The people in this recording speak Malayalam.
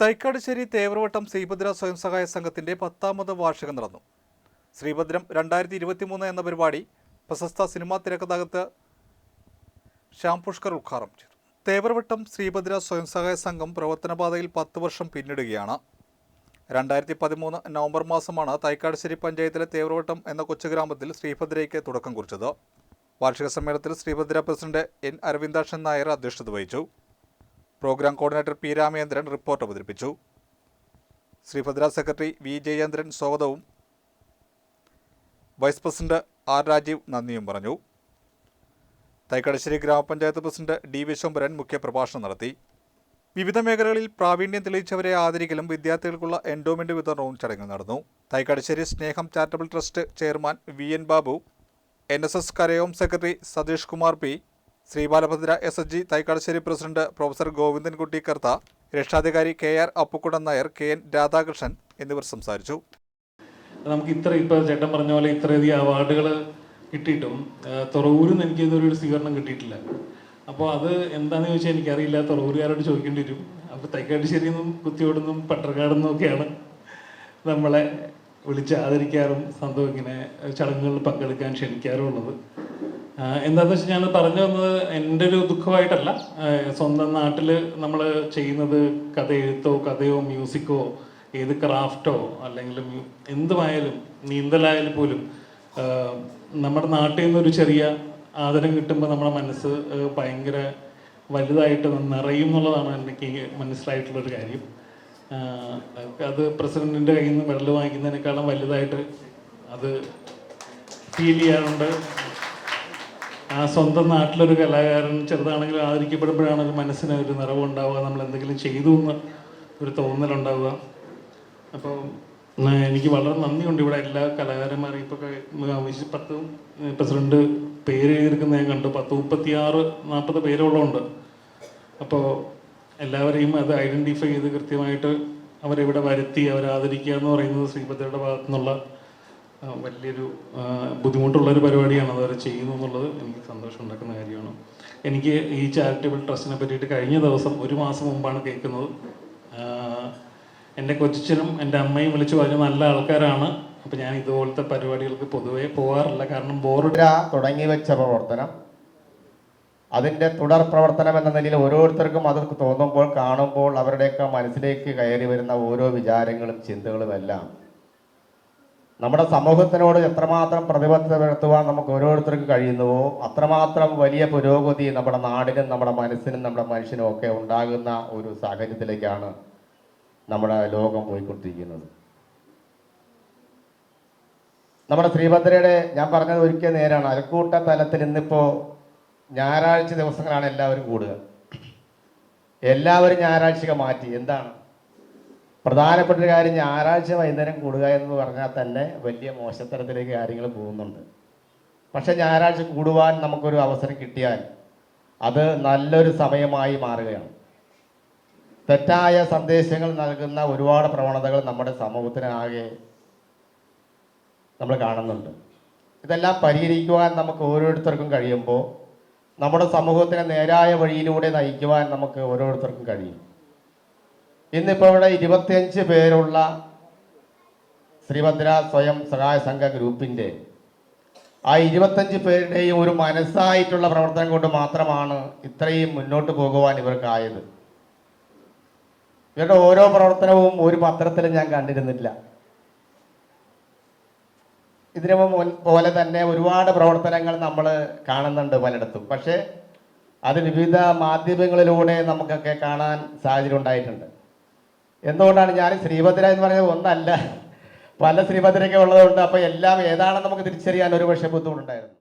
തൈക്കാടുശ്ശേരി തേവരവട്ടം ശ്രീഭദ്ര സ്വയം സഹായ സംഘത്തിന്റെ 10ാമത് വാർഷികം നടന്നു. ശ്രീഭദ്രം 2023 എന്ന പരിപാടി പ്രശസ്ത സിനിമാ തിരക്കഥാകൃത്ത് ശ്യാം പുഷ്കർ ഉദ്ഘാടനം ചെയ്തു. തേവരവട്ടം ശ്രീഭദ്ര സ്വയം സഹായ സംഘം പ്രവർത്തനപാതയിൽ 10 വർഷം പിന്നിടുകയാണ്. 2013 നവംബർ മാസമാണ് തൈക്കാടുശ്ശേരി പഞ്ചായത്തിലെ തേവരവട്ടം എന്ന കൊച്ചുഗ്രാമത്തിൽ ശ്രീഭദ്രയ്ക്ക് തുടക്കം കുറിച്ചത്. വാർഷിക സമ്മേളനത്തിൽ ശ്രീഭദ്ര പ്രസിഡന്റ് എൻ അരവിന്ദാക്ഷൻ നായർ അധ്യക്ഷത വഹിച്ചു. Programme coordinator P Ramendran report അവതരിപ്പിച്ചു. ശ്രീഭദ്ര സെക്രട്ടറി വി ജയേന്ദ്രൻ സ്വാഗതവും വൈസ് പ്രസിഡന്റ് ആർ രാജീവ് നന്ദിയും പറഞ്ഞു. തൈക്കാടുശ്ശേരി ഗ്രാമപഞ്ചായത്ത് പ്രസിഡന്റ് ഡി വിശ്വംഭരൻ മുഖ്യപ്രഭാഷണം നടത്തി. വിവിധ മേഖലകളിൽ പ്രാവീണ്യം തെളിയിച്ചവരെ ആദരിക്കലും വിദ്യാർത്ഥികൾക്കുള്ള എൻഡോമെന്റ് വിതരണവും ചടങ്ങിൽ നടന്നു. Thaikkattussery Sneham charitable trust chairman V N Babu, NSS കരയോം secretary Satheesh Kumar P, Sreebalabhadra SSG Thaikkattussery president professor Govindankutty Kartha, രക്ഷാധികാരി KR അപ്പുക്കുട്ടൻ നായർ, KN രാധാകൃഷ്ണൻ എന്നിവർ സംസാരിച്ചു. നമുക്ക് ഇപ്പോൾ ചേട്ടൻ പറഞ്ഞ പോലെ ഇത്രയധികം അവാർഡുകൾ കിട്ടിയിട്ടും തുറവൂരിൽ നിന്ന് എനിക്ക് ഇതൊരു സ്വീകരണം കിട്ടിയിട്ടില്ല. അപ്പോൾ അത് എന്താണെന്ന് ചോദിച്ചാൽ എനിക്കറിയില്ല, തുറവൂരുകാരോട് ചോദിക്കേണ്ടി വരും. അപ്പോൾ തൈക്കാടുശ്ശേരിയിൽ നിന്നും കുത്തിയോടുന്നും പട്ടർക്കാട് നിന്നൊക്കെയാണ് നമ്മളെ വിളിച്ച് ആദരിക്കാറും ഇങ്ങനെ ചടങ്ങുകളിൽ പങ്കെടുക്കാൻ ക്ഷണിക്കാറുമുള്ളത്. എന്താണെന്ന് വെച്ചാൽ ഞാൻ പറഞ്ഞു വന്നത് എൻ്റെ ഒരു ദുഃഖമായിട്ടല്ല. സ്വന്തം നാട്ടിൽ നമ്മൾ ചെയ്യുന്നത് കഥയോ മ്യൂസിക്കോ ഏത് ക്രാഫ്റ്റോ അല്ലെങ്കിൽ എന്തുമായാലും നീന്തലായാലും പോലും നമ്മുടെ നാട്ടിൽ നിന്നൊരു ചെറിയ ആദരം കിട്ടുമ്പോൾ നമ്മുടെ മനസ്സ് ഭയങ്കര വലുതായിട്ട് നിറയും എന്നുള്ളതാണ് എനിക്ക് മനസ്സിലായിട്ടുള്ളൊരു കാര്യം. അത് പ്രസിഡന്റിൻ്റെ കയ്യിൽ നിന്ന് മെഡൽ വാങ്ങിക്കുന്നതിനേക്കാളും വലുതായിട്ട് അത് ഫീൽ ചെയ്യാറുണ്ട്. ആ സ്വന്തം നാട്ടിലൊരു കലാകാരൻ ചെറുതാണെങ്കിലും ആദരിക്കപ്പെടുമ്പോഴാണ് ഒരു മനസ്സിന് ഒരു നിറവുണ്ടാവുക, നമ്മൾ എന്തെങ്കിലും ചെയ്തു എന്ന് ഒരു തോന്നലുണ്ടാവുക. അപ്പോൾ എനിക്ക് വളരെ നന്ദിയുണ്ട്. ഇവിടെ എല്ലാ കലാകാരന്മാരെയും ഇപ്പോൾ 10 പ്രസിഡന്റ് പേര് എഴുതിയിരിക്കുന്ന ഞാൻ കണ്ടു. 36-40 പേരുള്ളതുണ്ട്. അപ്പോൾ എല്ലാവരെയും അത് ഐഡൻറ്റിഫൈ ചെയ്ത് കൃത്യമായിട്ട് അവരെവിടെ വരുത്തി അവരെ ആദരിക്കുക എന്ന് പറയുന്നത് ശ്രീഭദ്രയുടെ ഭാഗത്തു നിന്നുള്ള വലിയൊരു ബുദ്ധിമുട്ടുള്ളൊരു പരിപാടിയാണ്. അതവരെ ചെയ്യുന്നു എന്നുള്ളത് എനിക്ക് സന്തോഷം ഉണ്ടാക്കുന്ന കാര്യമാണ്. എനിക്ക് ഈ ചാരിറ്റബിൾ ട്രസ്റ്റിനെ പറ്റിയിട്ട് കഴിഞ്ഞ ദിവസം 1 മാസം മുമ്പാണ് കേൾക്കുന്നത്. എൻ്റെ കൊച്ചനും എൻ്റെ അമ്മയും വിളിച്ചു പറഞ്ഞു നല്ല ആൾക്കാരാണ്. അപ്പം ഞാൻ ഇതുപോലത്തെ പരിപാടികൾക്ക് പൊതുവേ പോകാറില്ല, കാരണം തുടങ്ങി വെച്ച പ്രവർത്തനം അതിൻ്റെ തുടർ പ്രവർത്തനം എന്ന നിലയിൽ ഓരോരുത്തർക്കും അത് തോന്നുമ്പോൾ കാണുമ്പോൾ അവരുടെയൊക്കെ മനസ്സിലേക്ക് കയറി വരുന്ന ഓരോ വിചാരങ്ങളും ചിന്തകളും എല്ലാം നമ്മുടെ സമൂഹത്തിനോട് എത്രമാത്രം പ്രതിബദ്ധത പുലർത്തുവാൻ നമുക്ക് ഓരോരുത്തർക്കും കഴിയുന്നുവോ അത്രമാത്രം വലിയ പുരോഗതി നമ്മുടെ നാടിനും നമ്മുടെ മനസ്സിനും നമ്മുടെ മനുഷ്യനും ഒക്കെ ഉണ്ടാകുന്ന ഒരു സാഹചര്യത്തിലേക്കാണ് നമ്മുടെ ലോകം പോയിക്കൊണ്ടിരിക്കുന്നത്. നമ്മുടെ ശ്രീഭദ്രയുടെ ഞാൻ പറഞ്ഞത് ഒരിക്കൽ നേരാണ്. അയൽക്കൂട്ട തലത്തിൽ ഇന്നിപ്പോൾ ഞായറാഴ്ച ദിവസങ്ങളാണ് എല്ലാവരും കൂടുക. എല്ലാവരും ഞായറാഴ്ച മാറ്റി. എന്താണ് പ്രധാനപ്പെട്ട ഒരു കാര്യം? ഞായറാഴ്ച വൈകുന്നേരം കൂടുക എന്ന് പറഞ്ഞാൽ തന്നെ വലിയ മോശത്തരത്തിലേക്ക് കാര്യങ്ങൾ പോകുന്നുണ്ട്. പക്ഷെ ഞായറാഴ്ച കൂടുവാൻ നമുക്കൊരു അവസരം കിട്ടിയാൽ അത് നല്ലൊരു സമയമായി മാറുകയാണ്. തെറ്റായ സന്ദേശങ്ങൾ നൽകുന്ന ഒരുപാട് പ്രവണതകൾ നമ്മുടെ സമൂഹത്തിനാകെ നമ്മൾ കാണുന്നുണ്ട്. ഇതെല്ലാം പരിഹരിക്കുവാൻ നമുക്ക് ഓരോരുത്തർക്കും കഴിയുമ്പോൾ നമ്മുടെ സമൂഹത്തിനെ നേരായ വഴിയിലൂടെ നയിക്കുവാൻ നമുക്ക് ഓരോരുത്തർക്കും കഴിയും. ഇന്നിപ്പോൾ ഇവിടെ 25 പേരുള്ള ശ്രീഭദ്ര സ്വയം സഹായ സംഘ ഗ്രൂപ്പിൻ്റെ ആ 25 പേരുടെയും ഒരു മനസ്സായിട്ടുള്ള പ്രവർത്തനം കൊണ്ട് മാത്രമാണ് ഇത്രയും മുന്നോട്ട് പോകുവാൻ ഇവർക്കായത്. ഇവരുടെ ഓരോ പ്രവർത്തനവും ഒരു പത്രത്തിലും ഞാൻ കണ്ടിരുന്നില്ല. ഇതിനു പോലെ തന്നെ ഒരുപാട് പ്രവർത്തനങ്ങൾ നമ്മൾ കാണുന്നുണ്ട് പലയിടത്തും. പക്ഷേ അത് വിവിധ മാധ്യമങ്ങളിലൂടെ നമുക്കൊക്കെ കാണാൻ സാഹചര്യം ഉണ്ടായിട്ടുണ്ട്. എന്തുകൊണ്ടാണ് ഞാൻ ശ്രീഭദ്ര എന്ന് പറയുന്നത് ഒന്നല്ല, പല ശ്രീഭദ്രയൊക്കെ ഉള്ളതുകൊണ്ട് അപ്പോൾ എല്ലാം ഏതാണെന്ന് നമുക്ക് തിരിച്ചറിയാൻ ഒരു പക്ഷേ ബുദ്ധിമുട്ടുണ്ടായിരുന്നു.